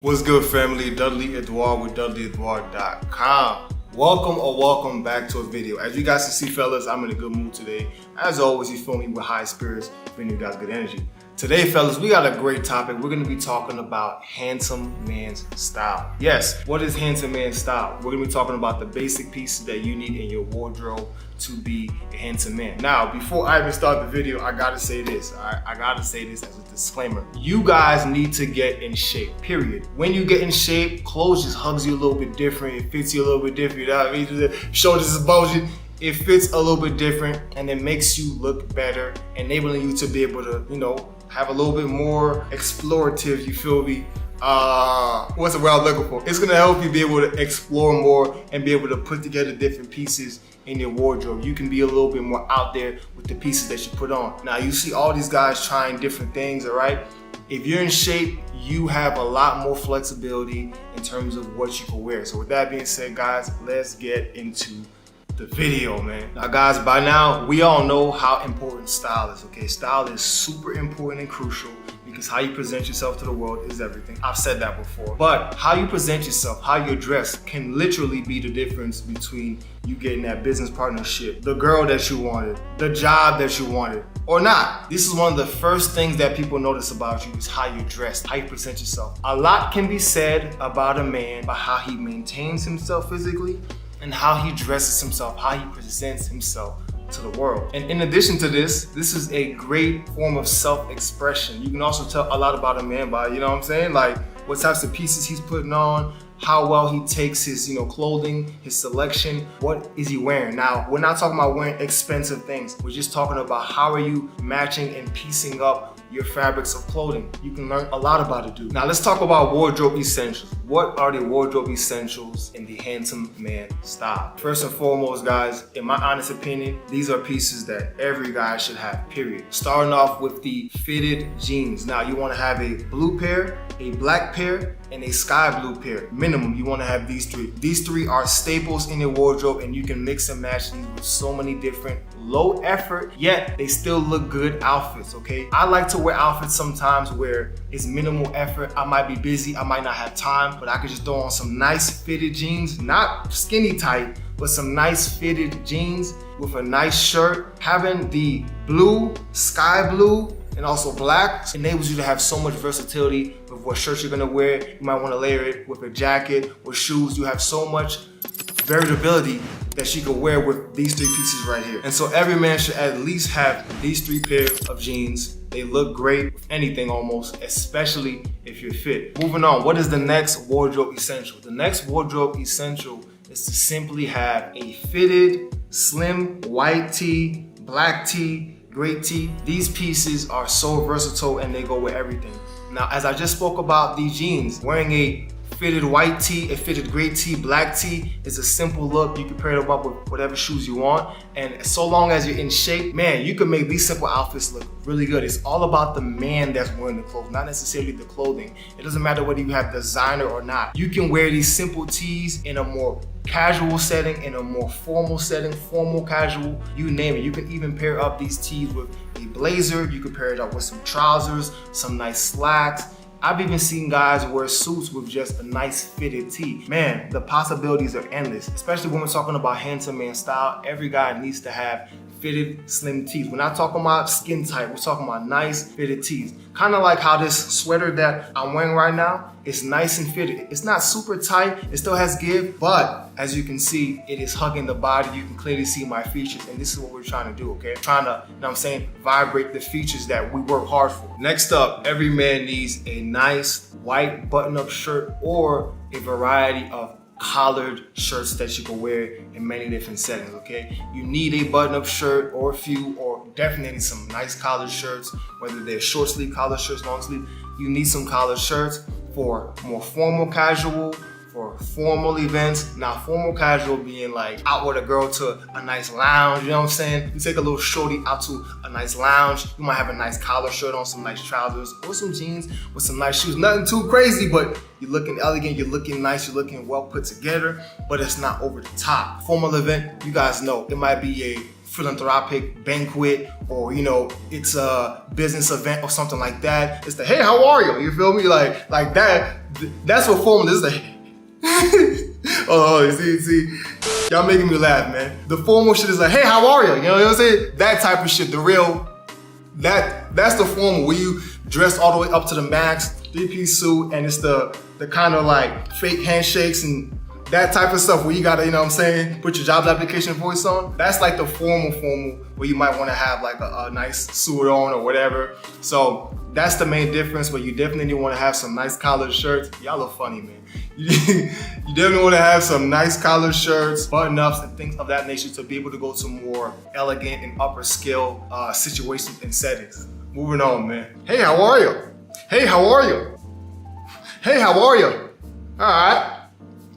What's good, family? Dudley Edouard with DudleyEdouard.com. Welcome back to a video. As you guys can see, fellas, I'm in a good mood today. As always, you feel me, with high spirits, bringing you guys good energy. Today, fellas, we got a great topic. We're gonna be talking about handsome man's style. Yes, what is handsome man's style? We're gonna be talking about the basic pieces that you need in your wardrobe to be a handsome man. Now, before I even start the video, I gotta say this. I gotta say this as a disclaimer. You guys need to get in shape, period. When you get in shape, clothes just hugs you a little bit different. It fits you a little bit different. You know what I mean? The shoulders is bulging. It fits a little bit different and it makes you look better, enabling you to be able to, have a little bit more explorative, you feel me? What's the word I'm looking for? It's gonna help you be able to explore more and be able to put together different pieces in your wardrobe. You can be a little bit more out there with the pieces that you put on. Now you see all these guys trying different things, all right? If you're in shape, you have a lot more flexibility in terms of what you can wear. So with that being said, guys, let's get into the video, man. Now guys, by now we all know how important style is, okay? Style is super important and crucial because how you present yourself to the world is everything. I've said that before. But how you present yourself, how you dress can literally be the difference between you getting that business partnership, the girl that you wanted, the job that you wanted, or not. This is one of the first things that people notice about you is how you dress, how you present yourself. A lot can be said about a man by how he maintains himself physically and how he dresses himself, how he presents himself to the world. And in addition to this is a great form of self-expression. You can also tell a lot about a man by, you know what I'm saying? Like what types of pieces he's putting on, how well he takes his, clothing, his selection, what is he wearing? Now, we're not talking about wearing expensive things. We're just talking about how are you matching and piecing up your fabrics of clothing. You can learn a lot about it, dude. Now let's talk about wardrobe essentials. What are the wardrobe essentials in the handsome man style? First and foremost, guys, in my honest opinion, these are pieces that every guy should have, period. Starting off with the fitted jeans. Now you wanna have a blue pair, a black pair, and a sky blue pair. Minimum, you wanna have these three. These three are staples in your wardrobe and you can mix and match these with so many different low effort, yet they still look good outfits, okay? I like to wear outfits sometimes where it's minimal effort. I might be busy, I might not have time, but I could just throw on some nice fitted jeans, not skinny tight, but some nice fitted jeans with a nice shirt. Having the blue, sky blue, and also black enables you to have so much versatility with what shirts you're gonna wear. You might wanna layer it with a jacket, with shoes. You have so much variability that you can wear with these three pieces right here. And so every man should at least have these three pairs of jeans. They look great with anything almost, especially if you're fit. Moving on, what is the next wardrobe essential? The next wardrobe essential is to simply have a fitted, slim, white tee, black tee, gray tee. These pieces are so versatile and they go with everything. Now, as I just spoke about these jeans, wearing a fitted white tee, a fitted gray tee, black tee is a simple look. You can pair them up with whatever shoes you want. And so long as you're in shape, man, you can make these simple outfits look really good. It's all about the man that's wearing the clothes, not necessarily the clothing. It doesn't matter whether you have designer or not. You can wear these simple tees in a more casual setting, in a more formal setting, formal, casual, you name it. You can even pair up these tees with a blazer. You can pair it up with some trousers, some nice slacks. I've even seen guys wear suits with just a nice fitted tee. Man, the possibilities are endless, especially when we're talking about handsome man style. Every guy needs to have fitted slim tees. We're not talking about skin tight, we're talking about nice fitted tees. Kind of like how this sweater that I'm wearing right now is nice and fitted. It's not super tight, it still has give, but as you can see, it is hugging the body. You can clearly see my features, and this is what we're trying to do, okay? Trying to, vibrate the features that we work hard for. Next up, every man needs a nice white button-up shirt or a variety of collared shirts that you can wear in many different settings, okay? You need a button-up shirt or a few, or definitely some nice collared shirts, whether they're short sleeve collared shirts, long sleeve. You need some collared shirts for more formal casual, for formal events. Now, formal casual being like out with a girl to a nice lounge, you know what I'm saying? You take a little shorty out to a nice lounge. You might have a nice collar shirt on, some nice trousers, or some jeans with some nice shoes. Nothing too crazy, but you're looking elegant, you're looking nice, you're looking well put together, but it's not over the top. Formal event, you guys know, it might be a philanthropic banquet, or it's a business event or something like that. It's the hey, how are you? You feel me? Like that. That's what formal is. The oh, see, y'all making me laugh, man. The formal shit is like, hey, how are you? You know what I'm saying? That type of shit. The real, that's the formal where you dress all the way up to the max, 3-piece suit, and it's the kind of like fake handshakes and that type of stuff where you gotta, put your job application voice on. That's like the formal where you might wanna have like a nice suit on or whatever. So that's the main difference, but you definitely wanna have some nice collared shirts. Y'all are funny, man. You definitely wanna have some nice collared shirts, button-ups, and things of that nature to be able to go to more elegant and upper scale situations and settings. Moving on, man. Hey, how are you? Hey, how are you? Hey, how are you? All right.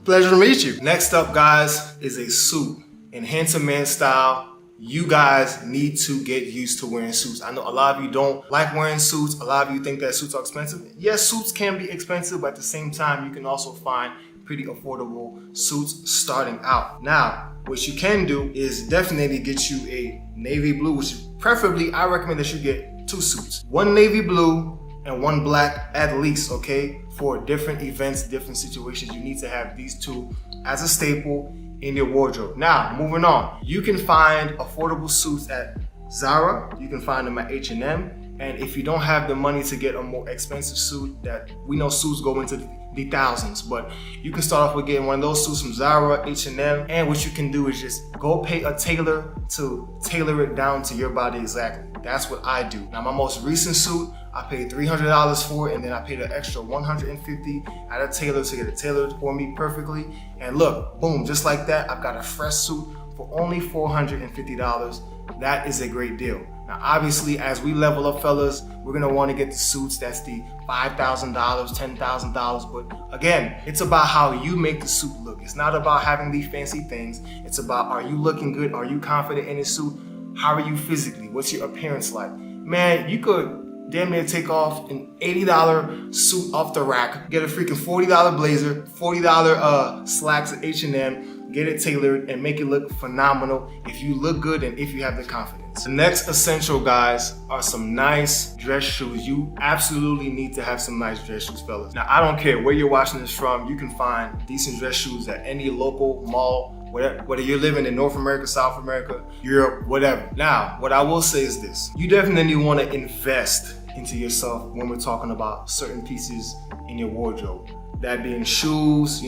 Pleasure to meet you. Next up, guys, is a suit. In handsome man style, you guys need to get used to wearing suits. I know a lot of you don't like wearing suits. A lot of you think that suits are expensive. Yes, suits can be expensive, but at the same time, you can also find pretty affordable suits starting out. Now, what you can do is definitely get you a navy blue, which preferably, I recommend that you get 2 suits. One navy blue and one black at least, okay? For different events, different situations, you need to have these 2 as a staple in your wardrobe. Now, moving on. You can find affordable suits at Zara. You can find them at H&M. And if you don't have the money to get a more expensive suit, that we know suits go into the thousands, but you can start off with getting one of those suits from Zara, H&M, and what you can do is just go pay a tailor to tailor it down to your body exactly. That's what I do. Now, my most recent suit, I paid $300 for it, and then I paid an extra $150 at a tailor to get it tailored for me perfectly. And look, boom, just like that, I've got a fresh suit for only $450. That is a great deal. Now, obviously, as we level up, fellas, we're gonna wanna get the suits that's the $5,000, $10,000. But again, it's about how you make the suit look. It's not about having these fancy things. It's about, are you looking good? Are you confident in the suit? How are you physically? What's your appearance like? Man, you could damn near take off an $80 suit off the rack, get a freaking $40 blazer, $40 slacks at H&M, get it tailored and make it look phenomenal if you look good and if you have the confidence. The next essential, guys, are some nice dress shoes. You absolutely need to have some nice dress shoes, fellas. Now, I don't care where you're watching this from, you can find decent dress shoes at any local mall, whether you're living in North America, South America, Europe, whatever. Now, what I will say is this. You definitely want to invest into yourself when we're talking about certain pieces in your wardrobe. That being shoes,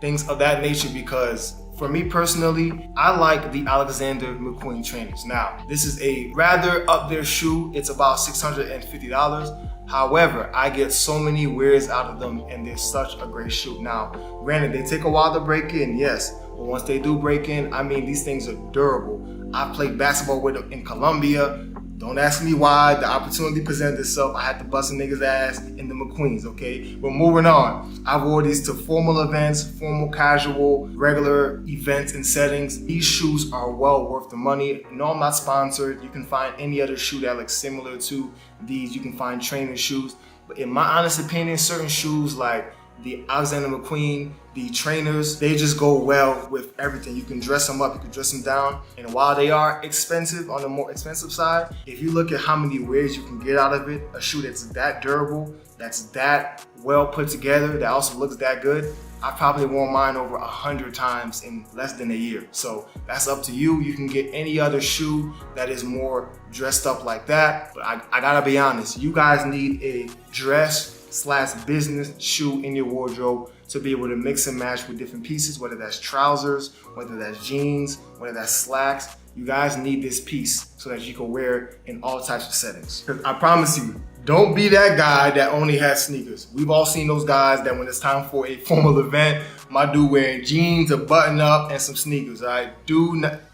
things of that nature, because for me personally, I like the Alexander McQueen trainers. Now, this is a rather up there shoe. It's about $650. However, I get so many wears out of them and they're such a great shoe. Now, granted, they take a while to break in, yes, but once they do break in, I mean, these things are durable. I played basketball with them in Colombia. Don't ask me why. The opportunity presented itself. I had to bust a nigga's ass in the McQueens, okay? But moving on. I wore these to formal events, formal, casual, regular events and settings. These shoes are well worth the money. No, I'm not sponsored. You can find any other shoe that looks similar to these. You can find trainer shoes. But in my honest opinion, certain shoes like the Alexander McQueen, the trainers, they just go well with everything. You can dress them up, you can dress them down. And while they are expensive, on the more expensive side, if you look at how many wears you can get out of it, a shoe that's that durable, that's that well put together, that also looks that good, I probably worn mine over 100 times in less than a year. So that's up to you. You can get any other shoe that is more dressed up like that. But I gotta be honest, you guys need a dress/business shoe in your wardrobe to be able to mix and match with different pieces, whether that's trousers, whether that's jeans, whether that's slacks. You guys need this piece so that you can wear it in all types of settings. Because I promise you, don't be that guy that only has sneakers. We've all seen those guys that when it's time for a formal event, my dude wearing jeans, a button up, and some sneakers, all right?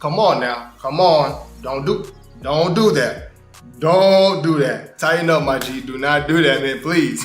Come on now, come on. Don't do that. Don't do that. Tighten up, my G. Do not do that, man, please.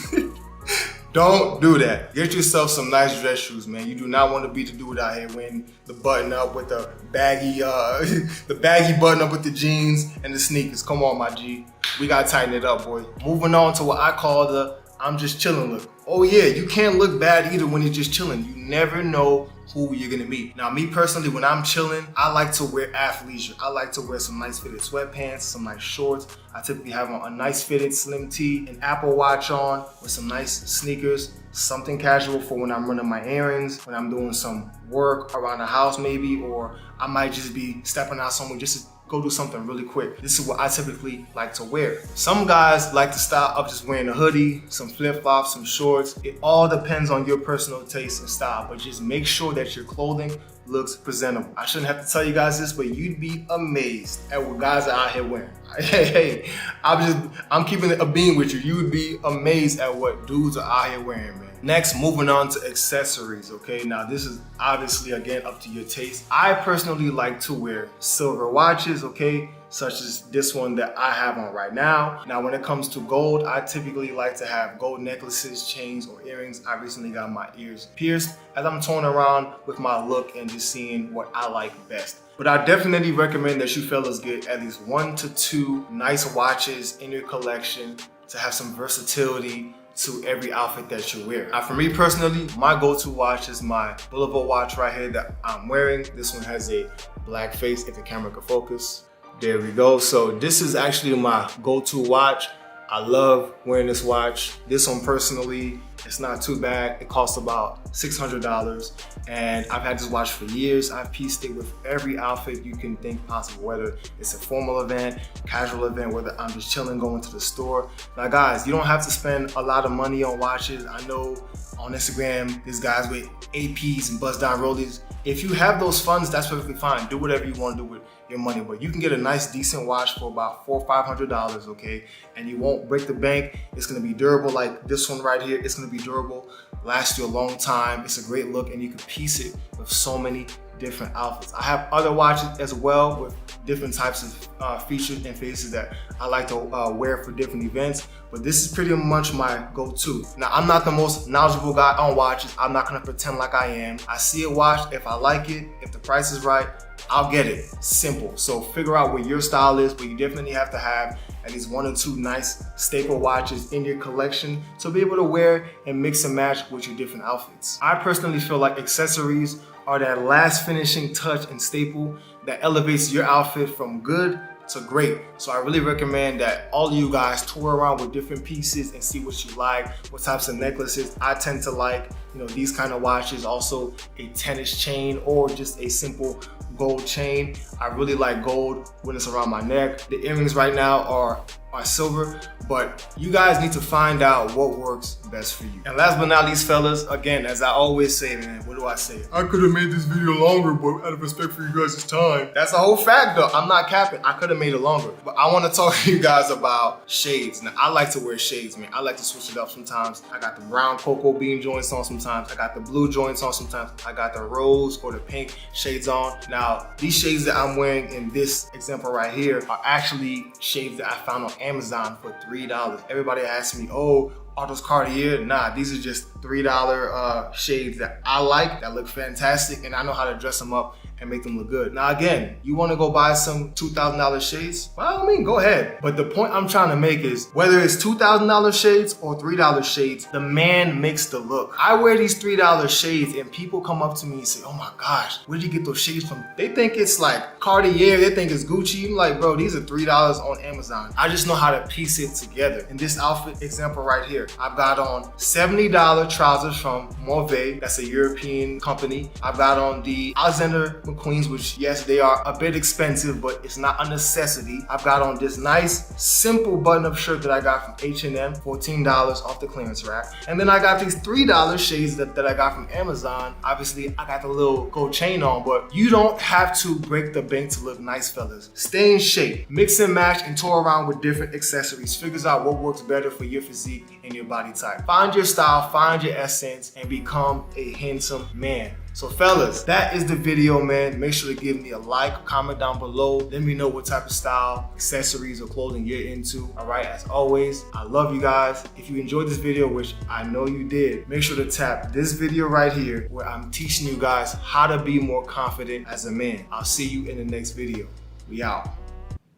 Don't do that. Get yourself some nice dress shoes, man. You do not want to be the dude out here wearing the button up with the baggy, the baggy button up with the jeans and the sneakers. Come on, my G. We gotta tighten it up, boy. Moving on to what I call the I'm just chilling look, oh yeah, you can't look bad either when you're just chilling. You never know who you're gonna meet. Now, me personally, when I'm chilling, I like to wear athleisure. I like to wear some nice fitted sweatpants, some nice shorts. I typically have on a nice fitted slim tee, an Apple Watch on with some nice sneakers, something casual for when I'm running my errands, when I'm doing some work around the house maybe, or I might just be stepping out somewhere just to go do something really quick. This is what I typically like to wear. Some guys like to style up just wearing a hoodie, some flip-flops, some shorts. It all depends on your personal taste and style, but just make sure that your clothing looks presentable. I shouldn't have to tell you guys this, but you'd be amazed at what guys are out here wearing. Hey, I'm keeping it a bean with you. You would be amazed at what dudes are out here wearing, man. Next, moving on to accessories, okay? Now, this is obviously, again, up to your taste. I personally like to wear silver watches, okay? Such as this one that I have on right now. Now, when it comes to gold, I typically like to have gold necklaces, chains, or earrings. I recently got my ears pierced as I'm toying around with my look and just seeing what I like best. But I definitely recommend that you fellas get at least 1 to 2 nice watches in your collection to have some versatility to every outfit that you wear. For me personally, my go-to watch is my Boulevard watch right here that I'm wearing. This one has a black face if the camera can focus. There we go. So this is actually my go-to watch. I love wearing this watch. This one personally, it's not too bad. It costs about $600 and I've had this watch for years. I've pieced it with every outfit you can think possible, whether it's a formal event, casual event, whether I'm just chilling, going to the store. Now guys, you don't have to spend a lot of money on watches. I know on Instagram, there's guys with APs and bust down rollies. If you have those funds, that's perfectly fine. Do whatever you want to do with your money, but you can get a nice decent watch for about $400 or $500, okay? And you won't break the bank. It's gonna be durable like this one right here. It's gonna be durable, last you a long time. It's a great look and you can piece it with so many different outfits. I have other watches as well with different types of features and faces that I like to wear for different events, but this is pretty much my go-to. Now, I'm not the most knowledgeable guy on watches. I'm not gonna pretend like I am. I see a watch, if I like it, if the price is right, I'll get it. Simple. So figure out what your style is, but you definitely have to have at least 1 or 2 nice staple watches in your collection to be able to wear and mix and match with your different outfits. I personally feel like accessories are that last finishing touch and staple that elevates your outfit from good to great. So I really recommend that all of you guys tour around with different pieces and see what you like, what types of necklaces. I tend to like, these kind of watches, also a tennis chain or just a simple gold chain. I really like gold when it's around my neck. The earrings right now are silver, but you guys need to find out what works best for you. And last but not least, fellas, again, as I always say, man, what do I say? I could have made this video longer, but out of respect for you guys' time. That's a whole fact though. I'm not capping. I could have made it longer, but I want to talk to you guys about shades. Now, I like to wear shades, man. I like to switch it up sometimes. I got the brown cocoa bean joints on sometimes. I got the blue joints on sometimes. I got the rose or the pink shades on. Now, these shades that I'm wearing in this example right here are actually shades that I found on Amazon for $3. Everybody asks me, oh, are those Cartier? Nah, these are just $3 shades that I like, that look fantastic, and I know how to dress them up and make them look good. Now again, you wanna go buy some $2,000 shades? By all means, go ahead. But the point I'm trying to make is, whether it's $2,000 shades or $3 shades, the man makes the look. I wear these $3 shades and people come up to me and say, oh my gosh, where did you get those shades from? They think it's like Cartier, they think it's Gucci. I'm like, bro, these are $3 on Amazon. I just know how to piece it together. In this outfit example right here, I've got on $70 trousers from Mauvais, that's a European company. I've got on the Alexander McQueen's, which yes, they are a bit expensive, but it's not a necessity. I've got on this nice, simple button-up shirt that I got from H&M, $14 off the clearance rack. And then I got these $3 shades that I got from Amazon. Obviously, I got the little gold chain on, but you don't have to break the bank to look nice, fellas. Stay in shape, mix and match, and tour around with different accessories. Figures out what works better for your physique and your body type. Find your style, find your essence, and become a handsome man. So fellas, that is the video, man. Make sure to give me a like, comment down below. Let me know what type of style, accessories, or clothing you're into. All right, as always, I love you guys. If you enjoyed this video, which I know you did, make sure to tap this video right here where I'm teaching you guys how to be more confident as a man. I'll see you in the next video. We out.